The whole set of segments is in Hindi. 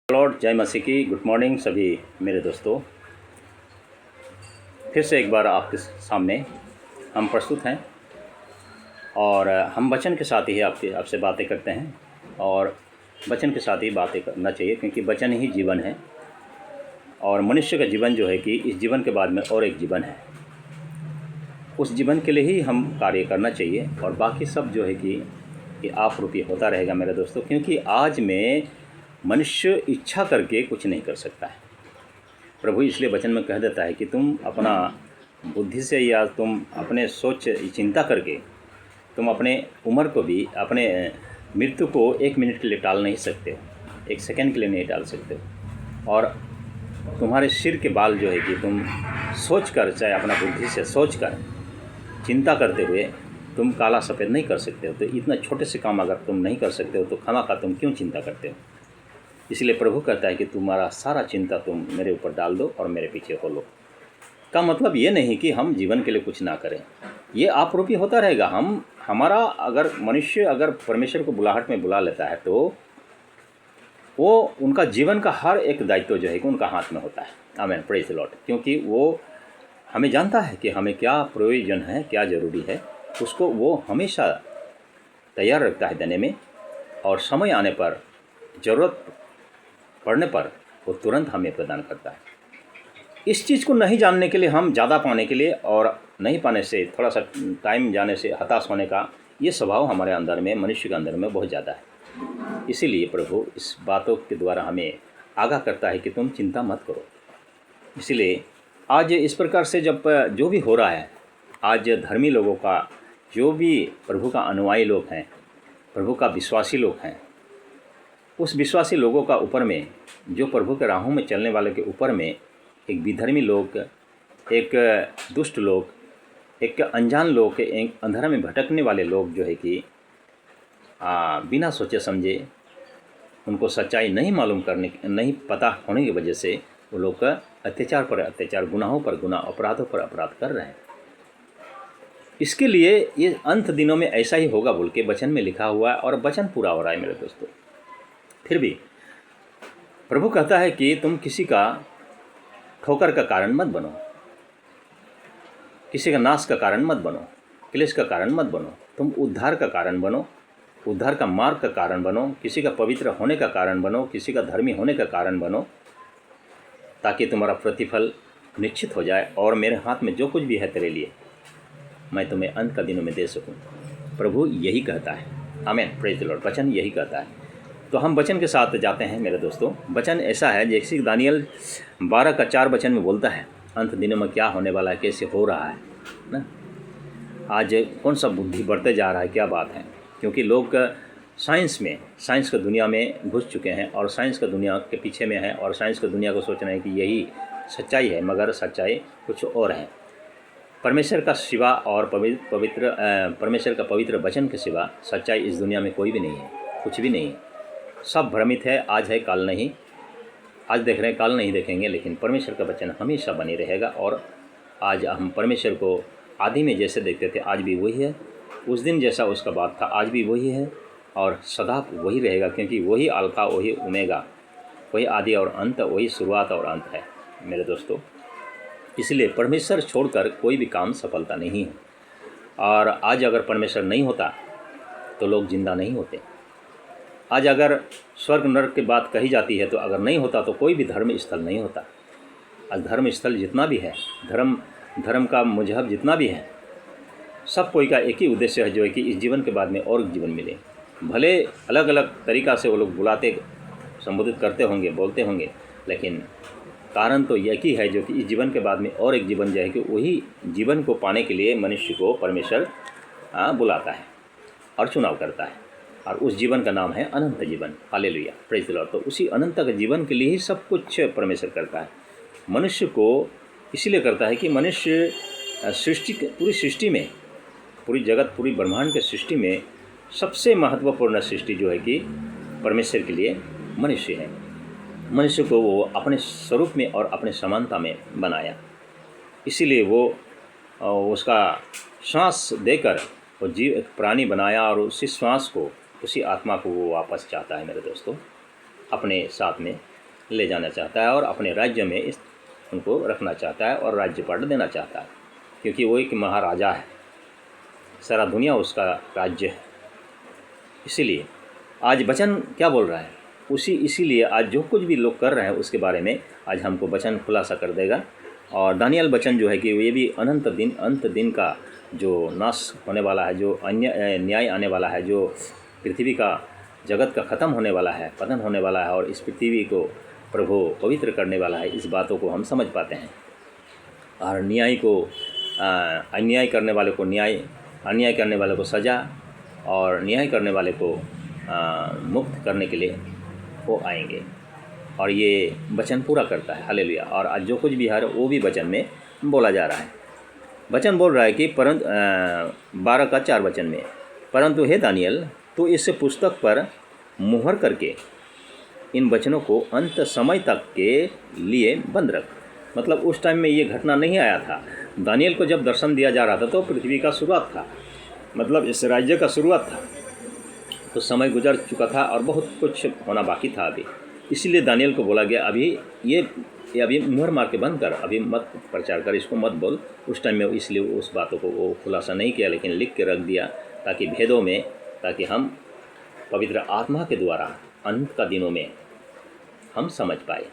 लॉर्ड जय मसीह की गुड मॉर्निंग सभी मेरे दोस्तों। फिर से एक बार आपके सामने हम प्रस्तुत हैं और हम वचन के साथ ही आपसे बातें करते हैं और वचन के साथ ही बातें करना चाहिए, क्योंकि वचन ही जीवन है और मनुष्य का जीवन जो है कि इस जीवन के बाद में और एक जीवन है, उस जीवन के लिए ही हम कार्य करना चाहिए और बाकी सब जो है कि आप रूपी होता रहेगा मेरे दोस्तों। क्योंकि आज में मनुष्य इच्छा करके कुछ नहीं कर सकता है। प्रभु इसलिए वचन में कह देता है कि तुम अपना बुद्धि से या तुम अपने सोच चिंता करके तुम अपने उम्र को भी, अपने मृत्यु को 1 मिनट के लिए टाल नहीं सकते हो, 1 सेकंड के लिए नहीं टाल सकते हो। और तुम्हारे सिर के बाल जो है कि तुम सोच कर, चाहे अपना बुद्धि से सोच कर चिंता करते हुए तुम काला सफ़ेद नहीं कर सकते हो। तो इतना छोटे से काम अगर तुम नहीं कर सकते हो तो खामखा तुम क्यों चिंता करते हो। इसलिए प्रभु कहता है कि तुम्हारा सारा चिंता तुम मेरे ऊपर डाल दो और मेरे पीछे हो लो। का मतलब ये नहीं कि हम जीवन के लिए कुछ ना करें, ये आप रूपी होता रहेगा। हमारा अगर मनुष्य अगर परमेश्वर को बुलाहट में बुला लेता है तो वो उनका जीवन का हर एक दायित्व जो है कि उनका हाथ में होता है। आमीन, प्रेज़ द लॉर्ड। क्योंकि वो हमें जानता है कि हमें क्या प्रयोजन है, क्या ज़रूरी है, उसको वो हमेशा तैयार रखता है देने में, और समय आने पर, ज़रूरत पढ़ने पर वो तुरंत हमें प्रदान करता है। इस चीज़ को नहीं जानने के लिए, हम ज़्यादा पाने के लिए और नहीं पाने से, थोड़ा सा टाइम जाने से हताश होने का ये स्वभाव हमारे अंदर में, मनुष्य के अंदर में बहुत ज़्यादा है। इसीलिए प्रभु इस बातों के द्वारा हमें आगाह करता है कि तुम चिंता मत करो। इसलिए आज इस प्रकार से जब जो भी हो रहा है, आज धर्मी लोगों का, जो भी प्रभु का अनुयायी लोग हैं, प्रभु का विश्वासी लोग हैं, उस विश्वासी लोगों का ऊपर में, जो प्रभु के राहों में चलने वाले के ऊपर में एक विधर्मी लोग, एक दुष्ट लोग, एक अनजान लोग, एक अंधेरा में भटकने वाले लोग जो है कि बिना सोचे समझे, उनको सच्चाई नहीं मालूम करने, नहीं पता होने की वजह से वो लोग अत्याचार पर अत्याचार, गुनाहों पर गुनाह, अपराधों पर अपराध कर रहे हैं। इसके लिए ये अंत दिनों में ऐसा ही होगा बोल के वचन में लिखा हुआ है और वचन पूरा हो रहा है मेरे दोस्तों। फिर भी प्रभु कहता है कि तुम किसी का ठोकर का कारण मत बनो, किसी का नाश का कारण मत बनो, क्लेश का कारण मत बनो। तुम उद्धार का कारण बनो, उद्धार का मार्ग का कारण बनो, किसी का पवित्र होने का कारण बनो, किसी का धर्मी होने का कारण बनो, ताकि तुम्हारा प्रतिफल निश्चित हो जाए और मेरे हाथ में जो कुछ भी है तेरे लिए मैं तुम्हें अंत का दिनों में दे सकूं। प्रभु यही कहता है। आमीन, प्रेज़ द लॉर्ड। वचन यही कहता है। तो हम वचन के साथ जाते हैं मेरे दोस्तों। वचन ऐसा है जैसे दानियल 12:4 में बोलता है, अंत दिनों में क्या होने वाला है, कैसे हो रहा है ना। आज कौन सा बुद्धि बढ़ते जा रहा है, क्या बात है। क्योंकि लोग साइंस की दुनिया में घुस चुके हैं और साइंस की दुनिया के पीछे में है और साइंस की दुनिया को सोच रहे हैं कि यही सच्चाई है, मगर सच्चाई कुछ और है। परमेश्वर का सिवा और परमेश्वर का पवित्र वचन के सिवा सच्चाई इस दुनिया में कोई भी नहीं है, कुछ भी नहीं है। सब भ्रमित है, आज है कल नहीं, आज देख रहे हैं कल नहीं देखेंगे, लेकिन परमेश्वर का वचन हमेशा बनी रहेगा। और आज हम परमेश्वर को आदि में जैसे देखते थे आज भी वही है, उस दिन जैसा उसका बात था आज भी वही है और सदा वही रहेगा। क्योंकि वही अल्फा, वही ओमेगा, वही आदि और अंत, वही शुरुआत और अंत है मेरे दोस्तों। इसलिए परमेश्वर छोड़कर कोई भी काम सफलता नहीं है। और आज अगर परमेश्वर नहीं होता तो लोग जिंदा नहीं होते। आज अगर स्वर्ग नरक की बात कही जाती है तो अगर नहीं होता तो कोई भी धर्म स्थल नहीं होता। आज धर्म स्थल जितना भी है, धर्म का मजहब जितना भी है, सब कोई का एक ही उद्देश्य है, जो है कि इस जीवन के बाद में और जीवन मिले। भले अलग अलग तरीक़ा से वो लोग बुलाते, संबोधित करते होंगे, बोलते होंगे, लेकिन कारण तो एक ही है, जो कि इस जीवन के बाद में और एक जीवन जो है कि वही जीवन को पाने के लिए मनुष्य को परमेश्वर बुलाता है और चुनाव करता है। और उस जीवन का नाम है अनंत जीवन। Hallelujah, praise the Lord. तो उसी अनंत के जीवन के लिए ही सब कुछ परमेश्वर करता है। मनुष्य को इसीलिए करता है कि मनुष्य पूरी सृष्टि में, पूरी जगत, पूरी ब्रह्मांड के सृष्टि में सबसे महत्वपूर्ण सृष्टि जो है कि परमेश्वर के लिए मनुष्य है। मनुष्य को वो अपने स्वरूप में और अपने समानता में बनाया। इसीलिए वो उसका श्वास देकर वो जीव प्राणी बनाया और उसी श्वास को, उसी आत्मा को वो वापस चाहता है मेरे दोस्तों अपने साथ में ले जाना चाहता है और अपने राज्य में उनको रखना चाहता है और राज्यपाट देना चाहता है, क्योंकि वो एक महाराजा है, सारा दुनिया उसका राज्य है। इसीलिए आज वचन क्या बोल रहा है, इसीलिए आज जो कुछ भी लोग कर रहे हैं उसके बारे में आज हमको वचन खुलासा कर देगा। और दानियल वचन जो है कि ये भी अंत दिन का जो नाश होने वाला है, जो न्याय आने वाला है, जो पृथ्वी का जगत का ख़त्म होने वाला है, पतन होने वाला है और इस पृथ्वी को प्रभु पवित्र करने वाला है, इस बातों को हम समझ पाते हैं। और न्याय को अन्याय करने वाले को न्याय, अन्याय करने वाले को सज़ा और न्याय करने वाले को मुक्त करने के लिए वो आएंगे। और ये वचन पूरा करता है, हालेलुया। और आज जो कुछ भी है वो भी वचन में बोला जा रहा है। वचन बोल रहा है कि परंतु 12:4 में, परंतु हे दानियल, तो इस पुस्तक पर मुहर करके इन वचनों को अंत समय तक के लिए बंद रख। मतलब उस टाइम में ये घटना नहीं आया था। दानियल को जब दर्शन दिया जा रहा था तो पृथ्वी का शुरुआत था, मतलब इस राज्य का शुरुआत था, तो समय गुजर चुका था और बहुत कुछ होना बाकी था अभी। इसीलिए दानियल को बोला गया अभी ये अभी मुहर मार के बंद कर, अभी मत प्रचार कर, इसको मत बोल। उस टाइम में इसलिए उस बातों को वो खुलासा नहीं किया, लेकिन लिख के रख दिया ताकि भेदों में, ताकि हम पवित्र आत्मा के द्वारा अंत का दिनों में हम समझ पाए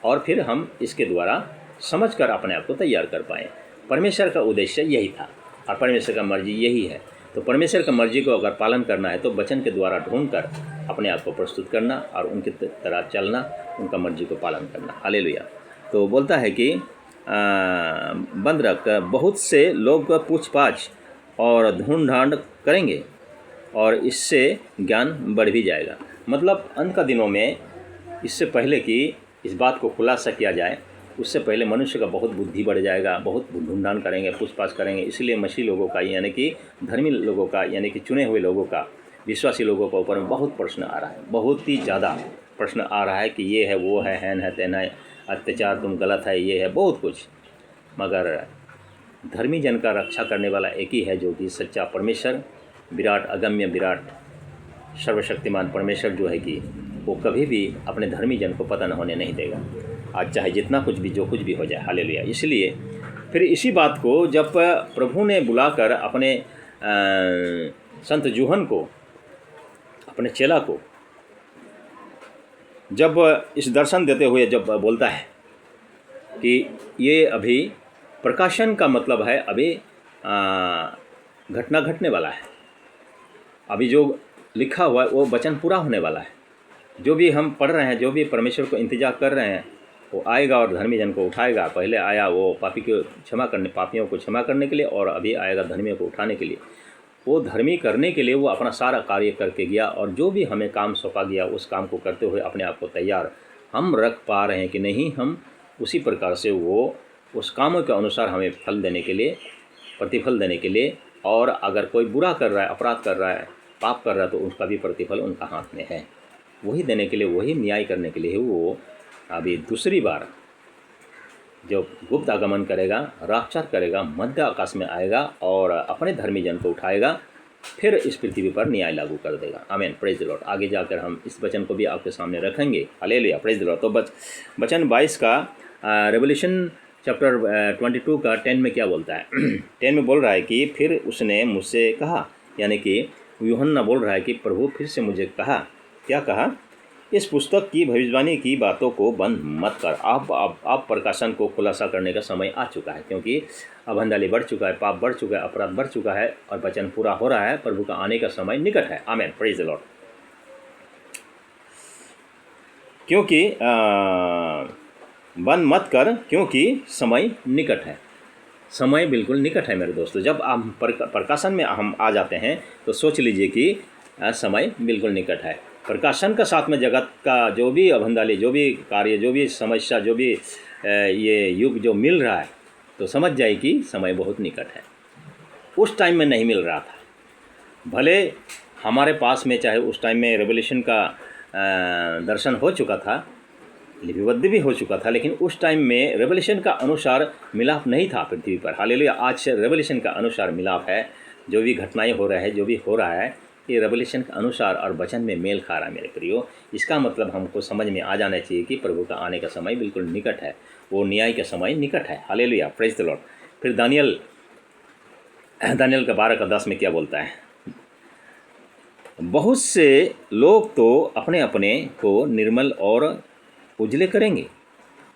और फिर हम इसके द्वारा समझकर अपने आप को तैयार कर पाएँ। परमेश्वर का उद्देश्य यही था और परमेश्वर का मर्जी यही है। तो परमेश्वर का मर्जी को अगर पालन करना है तो वचन के द्वारा ढूंढकर अपने आप को प्रस्तुत करना और उनकी तरह चलना, उनका मर्जी को पालन करना, हालेलुया। तो बोलता है कि बंद रख, बहुत से लोग पूछपाछ और ढूंढ ढांड करेंगे और इससे ज्ञान बढ़ भी जाएगा। मतलब अंत का दिनों में इससे पहले कि इस बात को खुलासा किया जाए, उससे पहले मनुष्य का बहुत बुद्धि बढ़ जाएगा, बहुत ढूंढान करेंगे, पूछपाछ करेंगे। इसलिए मसीही लोगों का, यानी कि धर्मी लोगों का, यानी कि चुने हुए लोगों का, विश्वासी लोगों के ऊपर में बहुत प्रश्न आ रहा है, बहुत ही ज़्यादा प्रश्न आ रहा है कि ये है, वो है, हैन है, तेन है, अत्याचार, तुम गलत है, ये है, बहुत कुछ। मगर धर्मी जन का रक्षा करने वाला एक ही है, जो कि सच्चा परमेश्वर, विराट, अगम्य, विराट, सर्वशक्तिमान परमेश्वर जो है कि वो कभी भी अपने धर्मी जन को पतन होने नहीं देगा, आज चाहे जितना कुछ भी, जो कुछ भी हो जाए, हालेलुया। इसलिए फिर इसी बात को जब प्रभु ने बुलाकर अपने संत यूहन्ना को, अपने चेला को, जब इस दर्शन देते हुए जब बोलता है कि ये अभी प्रकाशन का मतलब है अभी घटना घटने वाला है, अभी जो लिखा हुआ है वो वचन पूरा होने वाला है। जो भी हम पढ़ रहे हैं, जो भी परमेश्वर को इंतजार कर रहे हैं, वो आएगा और धर्मी जन को उठाएगा। पहले आया वो पापियों को क्षमा करने के लिए, और अभी आएगा धर्मियों को उठाने के लिए। वो धर्मी करने के लिए वो अपना सारा कार्य करके गया, और जो भी हमें काम सौंपा गया उस काम को करते हुए अपने आप को तैयार हम रख पा रहे हैं कि नहीं, हम उसी प्रकार से वो उस कामों के अनुसार हमें फल देने के लिए, प्रतिफल देने के लिए। और अगर कोई बुरा कर रहा है, अपराध कर रहा है, पाप कर रहा है, तो उसका भी प्रतिफल उनका हाथ में है, वही देने के लिए, वही न्याय करने के लिए वो अभी दूसरी बार जो गुप्त आगमन करेगा, राक्षस करेगा, मध्य आकाश में आएगा और अपने धर्मी जन को उठाएगा, फिर इस पृथ्वी पर न्याय लागू कर देगा। आमीन, प्रेज द लॉर्ड। आगे जाकर हम इस वचन को भी आपके सामने रखेंगे, हालेलुया, प्रेज द लॉर्ड। तो वचन 22 का रेवल्यूशन चैप्टर 22 का 10 में क्या बोलता है? 10 में बोल रहा है कि फिर उसने मुझसे कहा, यानी कि यूहन्ना बोल रहा है कि प्रभु फिर से मुझे कहा, क्या कहा? इस पुस्तक की भविष्यवाणी की बातों को बंद मत कर। आप प्रकाशन को खुलासा करने का समय आ चुका है, क्योंकि अब अंधाली बढ़ चुका है, पाप बढ़ चुका है, अपराध बढ़ चुका है और वचन पूरा हो रहा है। प्रभु का आने का समय निकट है। आमीन, प्रेज द लॉर्ड। क्योंकि बंद मत कर, क्योंकि समय निकट है। समय बिल्कुल निकट है मेरे दोस्तों। जब हम प्रकाशन में हम आ जाते हैं तो सोच लीजिए कि समय बिल्कुल निकट है। प्रकाशन का साथ में जगत का जो भी अभंडाली, जो भी कार्य, जो भी समस्या, जो भी ये युग जो मिल रहा है, तो समझ जाए कि समय बहुत निकट है। उस टाइम में नहीं मिल रहा था, भले हमारे पास में चाहे उस टाइम में रेवल्यूशन का दर्शन हो चुका था, लिपिबद्ध भी हो चुका था, लेकिन उस टाइम में रेवल्यूशन का अनुसार मिलाप नहीं था पृथ्वी पर। हालेलुया। आज रेवल्यूशन का अनुसार मिलाप है। जो भी घटनाएं हो रहा है, जो भी हो रहा है, ये रेवलेशन के अनुसार और वचन में मेल खा रहा है मेरे प्रियो। इसका मतलब हमको समझ में आ जाना चाहिए कि प्रभु का आने का समय बिल्कुल निकट है, वो न्याय का समय निकट है। Hallelujah, praise the Lord. फिर दानियल का 12 का 10 में क्या बोलता है? बहुत से लोग तो अपने अपने को निर्मल और उजले करेंगे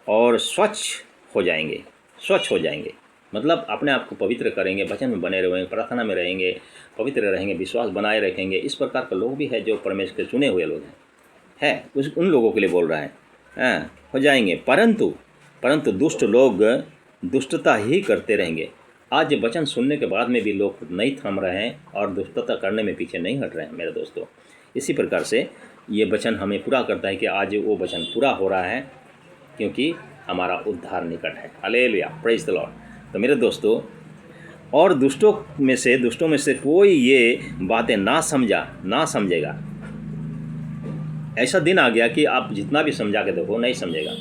और स्वच्छ हो जाएंगे। मतलब अपने आप को पवित्र करेंगे, वचन में बने रहेंगे, प्रार्थना में रहेंगे, पवित्र रहेंगे, विश्वास बनाए रखेंगे। इस प्रकार के लोग भी है जो परमेश्वर के चुने हुए लोग हैं उन लोगों के लिए बोल रहा है हो जाएंगे। परंतु दुष्ट लोग दुष्टता ही करते रहेंगे। आज वचन सुनने के बाद में भी लोग नहीं थम रहे हैं और दुष्टता करने में पीछे नहीं हट रहे हैं मेरे दोस्तों। इसी प्रकार से ये वचन हमें पूरा करता है कि आज वो वचन पूरा हो रहा है, क्योंकि हमारा उद्धार निकट है। Hallelujah, praise the Lord. तो मेरे दोस्तों, और दुष्टों में से कोई ये बातें ना समझेगा। ऐसा दिन आ गया कि आप जितना भी समझा के देखो नहीं समझेगा।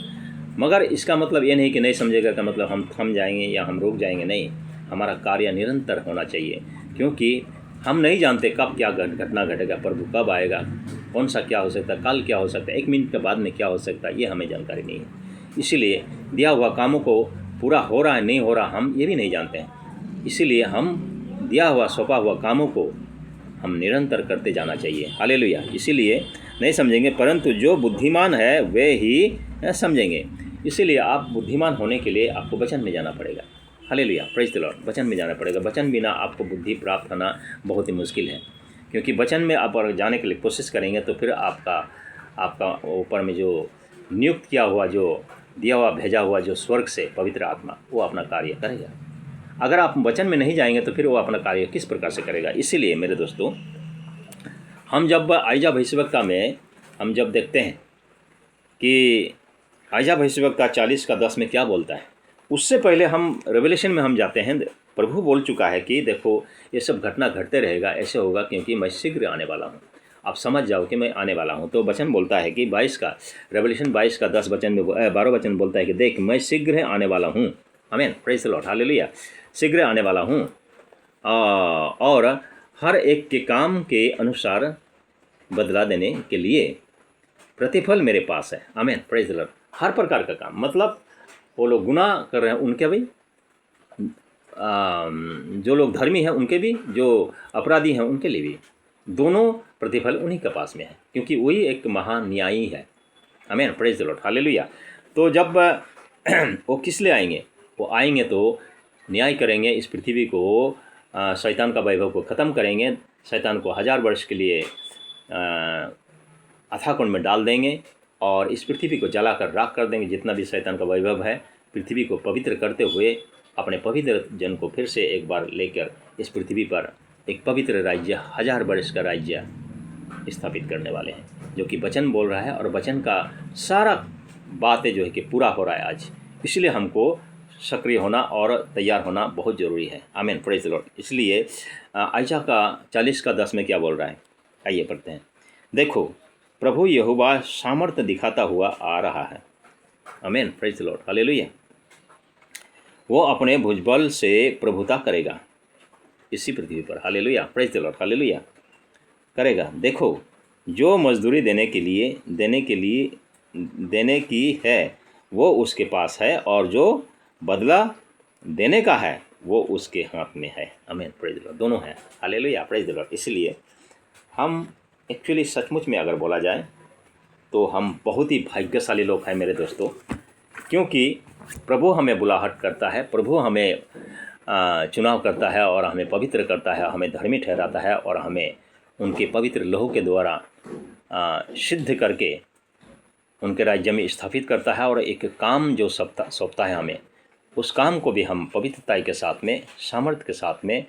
मगर इसका मतलब ये नहीं कि नहीं समझेगा का मतलब हम थम जाएंगे या हम रुक जाएंगे। नहीं, हमारा कार्य निरंतर होना चाहिए, क्योंकि हम नहीं जानते कब क्या घटना घटेगा, प्रभु कब आएगा, कौन सा क्या हो सकता है, कल क्या हो सकता है, 1 मिनट के बाद में क्या हो सकता है, ये हमें जानकारी नहीं है। इसीलिए दिया हुआ कामों को पूरा हो रहा है नहीं हो रहा हम ये भी नहीं जानते हैं। इसीलिए हम दिया हुआ सौंपा हुआ कामों को हम निरंतर करते जाना चाहिए। हालेलुया। इसीलिए नहीं समझेंगे, परंतु जो बुद्धिमान है वे ही समझेंगे। इसीलिए आप बुद्धिमान होने के लिए आपको वचन में जाना पड़ेगा। Hallelujah, praise the Lord. वचन में जाना पड़ेगा। वचन बिना आपको बुद्धि प्राप्त होना बहुत ही मुश्किल है, क्योंकि वचन में आप अगर जाने के लिए कोशिश करेंगे तो फिर आपका ऊपर में जो नियुक्त किया हुआ, जो दिया हुआ भेजा हुआ जो स्वर्ग से पवित्र आत्मा, वो अपना कार्य करेगा। अगर आप वचन में नहीं जाएंगे तो फिर वो अपना कार्य किस प्रकार से करेगा। इसीलिए मेरे दोस्तों, हम जब आइजा भविष्यवक्ता में हम जब देखते हैं कि आइजा भविष्यवक्ता 40 का 10 में क्या बोलता है, उससे पहले हम रेवलेशन में हम जाते हैं। प्रभु बोल चुका है कि देखो ये सब घटना घटते रहेगा, ऐसे होगा क्योंकि मैं शीघ्र आने वाला हूँ। आप समझ जाओ कि मैं आने वाला हूँ। तो वचन बोलता है कि 22 का रेवलेशन 22 का 10 वचन में 12 वचन बोलता है कि देख मैं शीघ्र आने वाला हूँ। आमीन, प्रेज द लॉर्ड, हालेलुया। शीघ्र आने वाला हूँ और हर एक के काम के अनुसार बदला देने के लिए प्रतिफल मेरे पास है। आमीन, प्रेज द लॉर्ड। हर प्रकार का काम, मतलब वो लोग गुनाह कर रहे हैं उनके भी, जो लोग धर्मी हैं उनके भी, जो अपराधी हैं उनके लिए भी, दोनों प्रतिफल उन्हीं के पास में है, क्योंकि वही एक महान न्यायी है। आमीन, प्रेज द लॉर्ड, हालेलुया। तो जब वो किस लिए आएंगे? वो आएंगे तो न्याय करेंगे, इस पृथ्वी को, शैतान का वैभव को ख़त्म करेंगे, शैतान को 1000 वर्ष के लिए अथाह कुंड में डाल देंगे और इस पृथ्वी को जलाकर राख कर देंगे। जितना भी शैतान का वैभव है, पृथ्वी को पवित्र करते हुए अपने पवित्र जन को फिर से एक बार लेकर इस पृथ्वी पर एक पवित्र राज्य, 1000 वर्ष का राज्य स्थापित करने वाले हैं, जो कि वचन बोल रहा है। और वचन का सारा बातें जो है कि पूरा हो रहा है आज। इसलिए हमको सक्रिय होना और तैयार होना बहुत ज़रूरी है। आमीन, प्रेज द लॉर्ड। इसलिए आइजा का 40 का 10 में क्या बोल रहा है, आइए पढ़ते हैं। देखो प्रभु यहोवा सामर्थ्य दिखाता हुआ आ रहा है। आमीन, प्रेज द लॉर्ड, हालेलुया। वो अपने भुजबल से प्रभुता करेगा इसी पृथ्वी पर। Hallelujah, praise the Lord, hallelujah, करेगा। देखो जो मजदूरी देने की है वो उसके पास है, और जो बदला देने का है वो उसके हाथ में है। आमीन, प्रेज द लॉर्ड। दोनों हैं। Hallelujah, praise the Lord. इसलिए हम एक्चुअली सचमुच में अगर बोला जाए तो हम बहुत ही भाग्यशाली लोग हैं मेरे दोस्तों, क्योंकि प्रभु हमें बुलाहट करता है, प्रभु हमें चुनाव करता है और हमें पवित्र करता है, हमें धर्मी ठहराता है और हमें उनके पवित्र लहू के द्वारा सिद्ध करके उनके राज्य में स्थापित करता है। और एक काम जो सौंपता है हमें, उस काम को भी हम पवित्रता के साथ में, सामर्थ्य के साथ में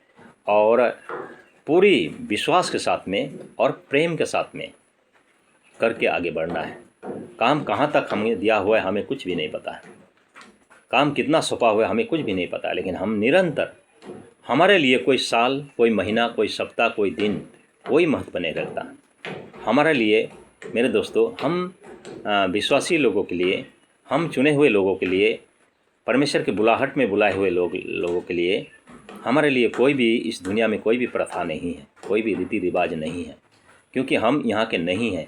और पूरी विश्वास के साथ में और प्रेम के साथ में करके आगे बढ़ना है। काम कहाँ तक हमें दिया हुआ है हमें कुछ भी नहीं पता है, काम कितना सौंपा हुआ है हमें कुछ भी नहीं पता, लेकिन हम निरंतर, हमारे लिए कोई साल, कोई महीना, कोई सप्ताह, कोई दिन कोई महत्व नहीं रखता। हमारे लिए मेरे दोस्तों, हम विश्वासी लोगों के लिए, हम चुने हुए लोगों के लिए, परमेश्वर के बुलाहट में बुलाए हुए लोगों के लिए, हमारे लिए कोई भी इस दुनिया में कोई भी प्रथा नहीं है। कोई भी रीति रिवाज नहीं है, क्योंकि हम यहाँ के नहीं हैं।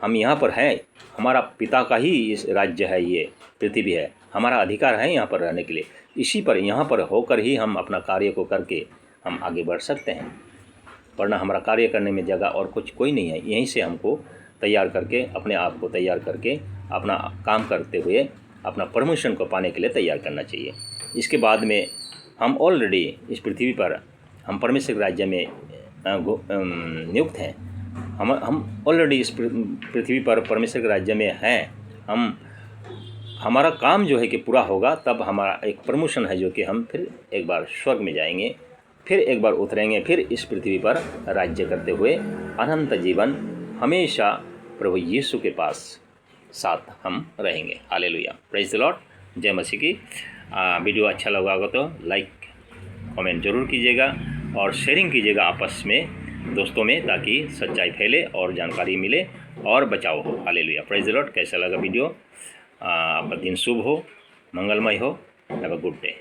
हम यहाँ पर हैं, हमारा पिता का ही इस राज्य है, ये पृथ्वी है, हमारा अधिकार है यहाँ पर रहने के लिए। इसी पर यहाँ पर होकर ही हम अपना कार्य को करके हम आगे बढ़ सकते हैं, वरना हमारा कार्य करने में जगह और कुछ कोई नहीं है। यहीं से हमको तैयार करके, अपने आप को तैयार करके, अपना काम करते हुए अपना प्रमोशन को पाने के लिए तैयार करना चाहिए। इसके बाद में हम ऑलरेडी इस पृथ्वी पर हम परमेश्वर के राज्य में नियुक्त हैं। हम ऑलरेडी इस पृथ्वी पर परमेश्वर के राज्य में हैं। हमारा काम जो है कि पूरा होगा, तब हमारा एक प्रमोशन है, जो कि हम फिर एक बार स्वर्ग में जाएंगे, फिर एक बार उतरेंगे, फिर इस पृथ्वी पर राज्य करते हुए अनंत जीवन हमेशा प्रभु यीशु के पास साथ हम रहेंगे। हालेलुया, प्रेज़ द लॉर्ड, जय मसीह की। वीडियो अच्छा लगा होगा तो लाइक कमेंट जरूर कीजिएगा और शेयरिंग कीजिएगा आपस में, दोस्तों में, ताकि सच्चाई फैले और जानकारी मिले और बचाव हो। Hallelujah, praise the Lord. कैसा लगा वीडियो? आपका दिन शुभ हो, मंगलमय हो। Have a good day.